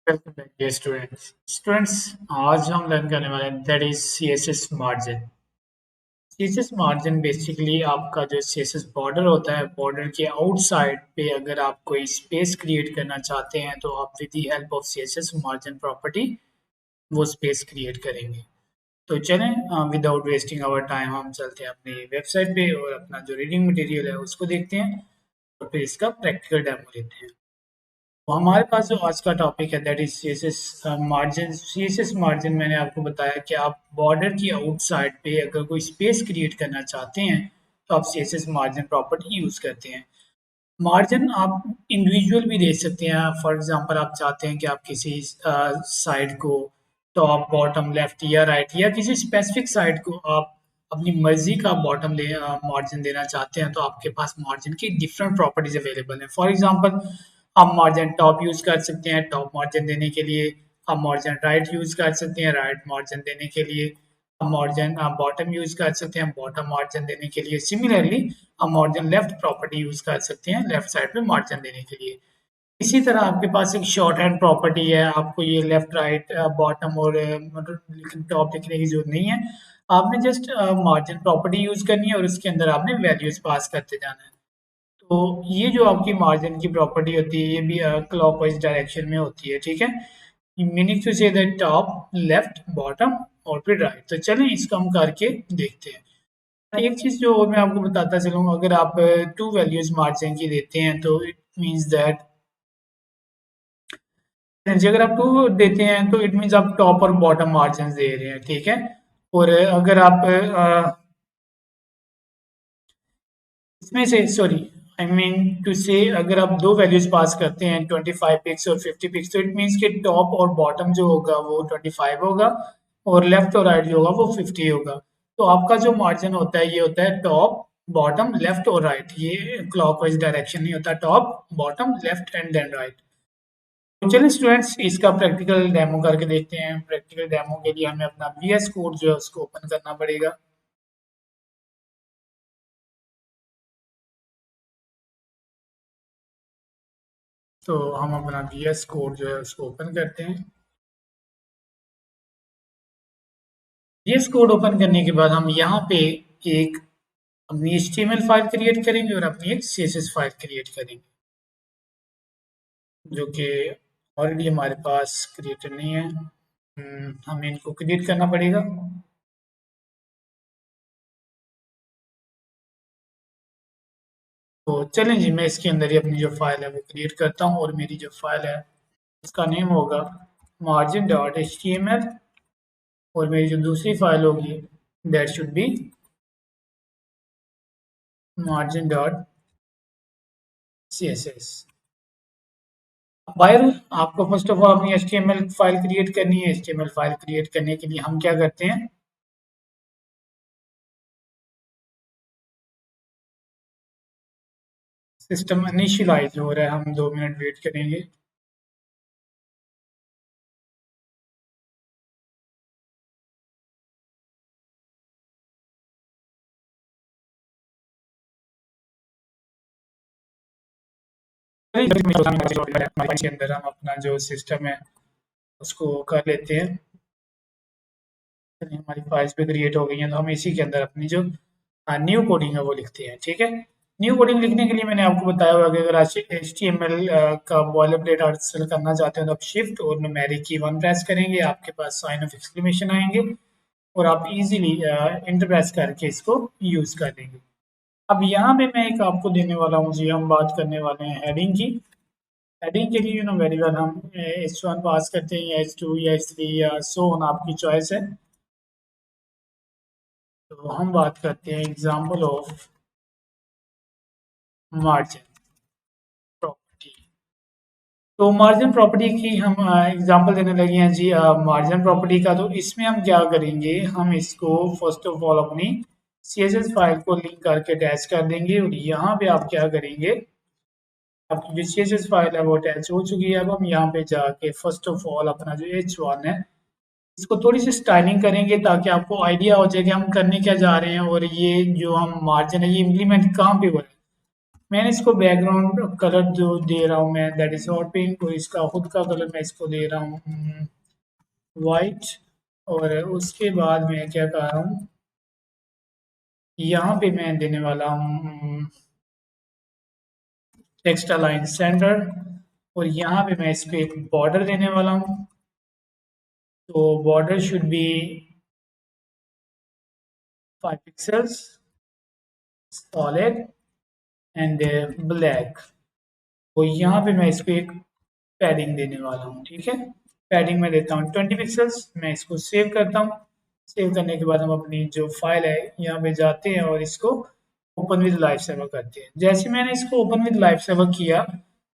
Welcome back dear students. आज हम learn करने वाले हैं that is CSS margin. CSS margin basically आपका जो सीएसएस बॉर्डर होता है, बॉर्डर के आउटसाइड पे अगर आप कोई स्पेस क्रिएट करना चाहते हैं तो आप with the help of CSS margin property वो स्पेस क्रिएट करेंगे। तो चलें, विदाउट वेस्टिंग आवर टाइम हम चलते हैं अपनी वेबसाइट पे और अपना जो रीडिंग मटेरियल है उसको देखते हैं और फिर इसका प्रैक्टिकल डेमो लेते हैं। तो हमारे पास जो आज का टॉपिक है that is CSS margin. CSS margin मैंने आपको बताया कि आप बॉर्डर की आउटसाइड पे अगर कोई स्पेस क्रिएट करना चाहते हैं तो आप सीएसएस मार्जिन प्रॉपर्टी यूज करते हैं। मार्जिन आप इंडिविजुअल भी दे सकते हैं। फॉर एग्जांपल आप चाहते हैं कि आप किसी साइड को टॉप बॉटम लेफ्ट या राइट या किसी स्पेसिफिक साइड को आप अपनी मर्जी का बॉटम ले मार्जिन देना चाहते हैं तो आपके पास मार्जिन की डिफरेंट प्रॉपर्टीज अवेलेबल हैं। फॉर एग्जांपल आप मार्जिन टॉप यूज कर सकते हैं टॉप मार्जिन देने के लिए। आप मार्जिन राइट यूज कर सकते हैं राइट मार्जिन देने के लिए। आप मार्जिन बॉटम यूज कर सकते हैं बॉटम मार्जिन देने के लिए। सिमिलरली आप मार्जिन लेफ्ट प्रॉपर्टी यूज कर सकते हैं लेफ्ट साइड पे मार्जिन देने के लिए। इसी तरह आपके पास एक शॉर्ट हैंड प्रॉपर्टी है, आपको ये लेफ्ट राइट बॉटम और टॉप लिखने की जरूरत नहीं है। आपने जस्ट मार्जिन प्रॉपर्टी यूज करनी है और उसके अंदर आपने वैल्यूज पास करते जाना है। तो ये जो आपकी मार्जिन की प्रॉपर्टी होती है ये भी क्लॉकवाइज डायरेक्शन में होती है, ठीक है। Meaning to say that top left bottom और फिर राइट। तो चलें इसको हम करके देखते हैं। एक चीज जो और मैं आपको बताता चलूँ, अगर आप टू वैल्यूज मार्जिन की देते हैं तो इट मीन्स दैट अगर आप टू देते हैं तो इट मीन्स आप टॉप और बॉटम मार्जिन दे रहे हैं, ठीक है। और अगर आप इसमें से सॉरी आई मीन टू से अगर आप दो वैल्यूज पास करते हैं 25 पिक्स और 50 पिक्स तो इट मीन्स कि टॉप और बॉटम जो होगा वो 25 होगा और लेफ्ट और राइट जो होगा वो 50 होगा। तो आपका जो मार्जिन होता है ये होता है टॉप बॉटम लेफ्ट और राइट। ये क्लॉकवाइज डायरेक्शन नहीं होता, top bottom left and then right. तो चलिए स्टूडेंट्स इसका प्रैक्टिकल डेमो करके देखते हैं। प्रैक्टिकल डेमो के लिए हमें अपना VS कोड जो है उसको ओपन करना पड़ेगा। तो हम अपना VS कोड जो है उसको ओपन करते हैं। VS कोड ओपन करने के बाद हम यहाँ पे एक अपनी HTML फाइल क्रिएट करेंगे और अपनी एक CSS फाइल क्रिएट करेंगे जो कि ऑलरेडी हमारे पास क्रिएटेड नहीं है। हमें इनको क्रिएट करना पड़ेगा। तो चलें जी, मैं इसके अंदर ही अपनी जो फाइल है वो क्रिएट करता हूँ और मेरी जो फाइल है उसका नेम होगा margin.html और मेरी जो दूसरी फाइल होगी that should be margin.css। By rule आपको फर्स्ट ऑफ ऑल अपनी HTML फाइल क्रिएट करनी है। HTML फाइल क्रिएट करने के लिए हम क्या करते हैं, सिस्टम इनिशियलाइज हो रहा है, हम 2 मिनट वेट करेंगे। के अंदर हम अपना जो सिस्टम है उसको कर लेते हैं। हमारी फाइल्स भी क्रिएट हो गई हैं तो हम इसी के अंदर अपनी जो न्यू कोडिंग है वो लिखते हैं, ठीक है। न्यू कोडिंग लिखने के लिए मैंने आपको बताया हुआ कि अगर आप HTML का बॉयलरप्लेट आर्टिकल करना चाहते हैं तो आप शिफ्ट और न्यूमेरिक की 1 प्रेस करेंगे, आपके पास साइन ऑफ एक्सक्लेमेशन आएंगे और आप इजीली इंटर प्रेस करके इसको यूज कर लेंगे। अब यहाँ पे मैं एक आपको देने वाला हूँ जी, हम बात करने वाले हैं हेडिंग की। हेडिंग के लिए वेरी वेल हम H1 पास करते हैं या H2 या H3 या सो ऑन, आपकी चॉइस है। तो हम बात करते हैं एग्जाम्पल ऑफ मार्जिन प्रॉपर्टी। तो मार्जिन प्रॉपर्टी की हम एग्जांपल देने लगे हैं जी मार्जिन प्रॉपर्टी का। तो इसमें हम क्या करेंगे, हम इसको फर्स्ट ऑफ ऑल अपनी CSS फाइल को लिंक करके अटैच कर देंगे और यहाँ पे आप क्या करेंगे, आपकी जो CSS फाइल है वो अटैच हो चुकी है। अब हम यहाँ पे जाके फर्स्ट ऑफ ऑल अपना जो H1 है इसको थोड़ी सी स्टाइलिंग करेंगे ताकि आपको आइडिया हो जाए कि हम करने क्या जा रहे हैं और ये जो हम मार्जिन है ये इम्प्लीमेंट कहाँ पे हो रहा है। मैंने इसको बैकग्राउंड कलर जो दे रहा हूँ मैं, दैट इज हॉट पिंक, और इसका खुद का कलर मैं इसको दे रहा हूँ वाइट। और उसके बाद मैं क्या कर रहा हूँ, यहाँ पे मैं देने वाला हूँ टेक्स्ट अलाइन सेंटर, और यहाँ पे मैं इस पे एक बॉर्डर देने वाला हूँ। तो border should be 5 pixels solid and black. तो यहाँ पे मैं इस पे एक पैडिंग देने वाला हूँ, ठीक है। पैडिंग में देता हूँ 20 पिक्सल्स। मैं इसको सेव करता हूँ। सेव करने के बाद हम अपनी जो फाइल है यहाँ पे जाते हैं और इसको ओपन विद लाइव सर्वर करते हैं। जैसे मैंने इसको ओपन विद लाइव सर्वर किया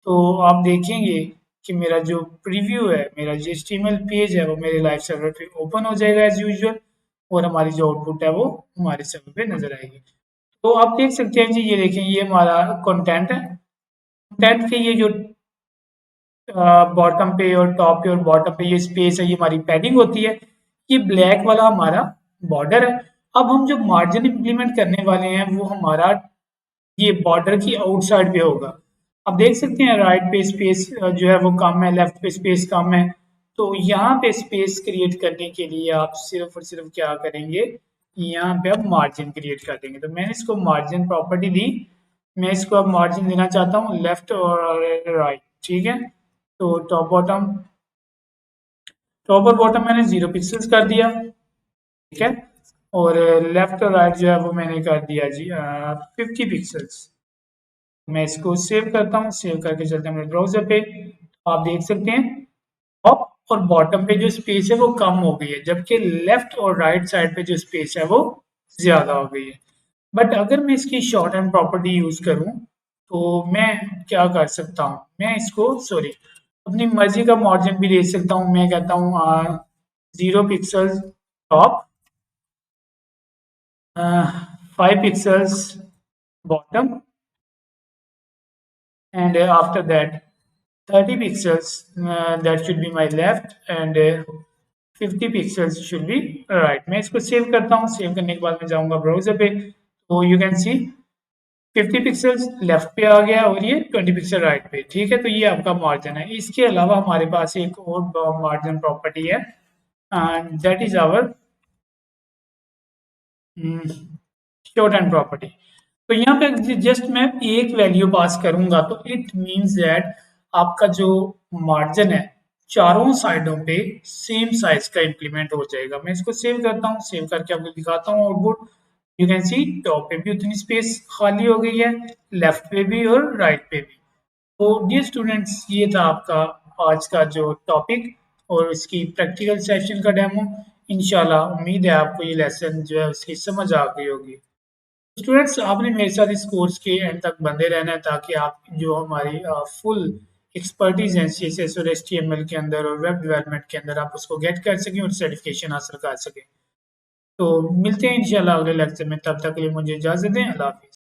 तो आप देखेंगे कि मेरा जो प्रीव्यू है, मेरा जो HTML पेज है, वो मेरे लाइव सर्वर पे ओपन हो जाएगा एज यूजुअल, और हमारी जो आउटपुट है वो हमारे सर्वर पे नजर आएगी। तो आप देख सकते हैं जी, ये देखें, ये हमारा कंटेंट है। कंटेंट के ये जो बॉटम पे और टॉप पे और बॉटम पे ये स्पेस है, ये हमारी पैडिंग होती है। ये ब्लैक वाला हमारा बॉर्डर है। अब हम जो मार्जिन इंप्लीमेंट करने वाले हैं वो हमारा ये बॉर्डर की आउटसाइड पे होगा। अब देख सकते हैं राइट पे स्पेस जो है वो कम है, लेफ्ट पे स्पेस कम है। तो यहाँ पे स्पेस क्रिएट करने के लिए आप सिर्फ और सिर्फ क्या करेंगे, यहाँ पे आप मार्जिन क्रिएट कर देंगे। तो मैंने इसको मार्जिन प्रॉपर्टी दी। मैं इसको अब मार्जिन देना चाहता हूँ लेफ्ट और राइट, ठीक है। तो टॉप और बॉटम मैंने 0 पिक्सल्स कर दिया, ठीक है। और लेफ्ट और राइट जो है वो मैंने कर दिया जी 50 पिक्सल्स। मैं इसको सेव करता हूँ। सेव करके चलते हैं अपने ब्राउजर पे। तो आप देख सकते हैं टॉप और बॉटम पे जो स्पेस है वो कम हो गई है, जबकि लेफ्ट और राइट साइड पे जो स्पेस है वो ज्यादा हो गई है। बट अगर मैं इसकी शॉर्ट हैंड प्रॉपर्टी यूज करूं तो मैं क्या कर सकता हूं, मैं इसको सॉरी अपनी मर्जी का मार्जिन भी दे सकता हूं। मैं कहता हूं 0 pixel top, 5 pixels bottom, and after that 30 pixels that should be my left, and 50 pixels should be right। मैं इसको सेव करता हूँ। सेव करने के बाद मैं जाऊंगा ब्राउजर पे। तो you can see 50 pixels left पे आ गया और ये 20 पिक्सल राइट पे, ठीक है। तो ये आपका मार्जिन है। इसके अलावा हमारे पास एक और मार्जिन प्रॉपर्टी है, that is our shorthand property. तो यहाँ पे जस्ट मैं एक वैल्यू पास करूंगा तो इट मींस दैट आपका जो मार्जिन है चारों साइडों पे सेम साइज का इंप्लीमेंट हो जाएगा। मैं इसको सेव करता हूँ। सेव करके आपको दिखाता हूँ output. You can see top पे भी उतनी स्पेस खाली हो गई है, लेफ्ट पे भी और राइट पे भी। तो डियर स्टूडेंट्स, ये था आपका आज का जो टॉपिक और इसकी प्रैक्टिकल सेशन का डेमो। इंशाल्लाह उम्मीद है आपको ये लेसन जो है उसकी समझ आ गई होगी। स्टूडेंट्स, आपने मेरे साथ इस कोर्स के एंड तक बंधे रहना है ताकि आप जो हमारी फुल एक्सपर्टीज है CSS और HTML के अंदर और वेब डेवलपमेंट के अंदर आप उसको गेट कर सकें और सर्टिफिकेशन हासिल कर सकें। तो मिलते हैं इंशाल्लाह अगले लेक्चर में। तब तक के लिए मुझे इजाज़त दें। अल्लाह हाफिज़।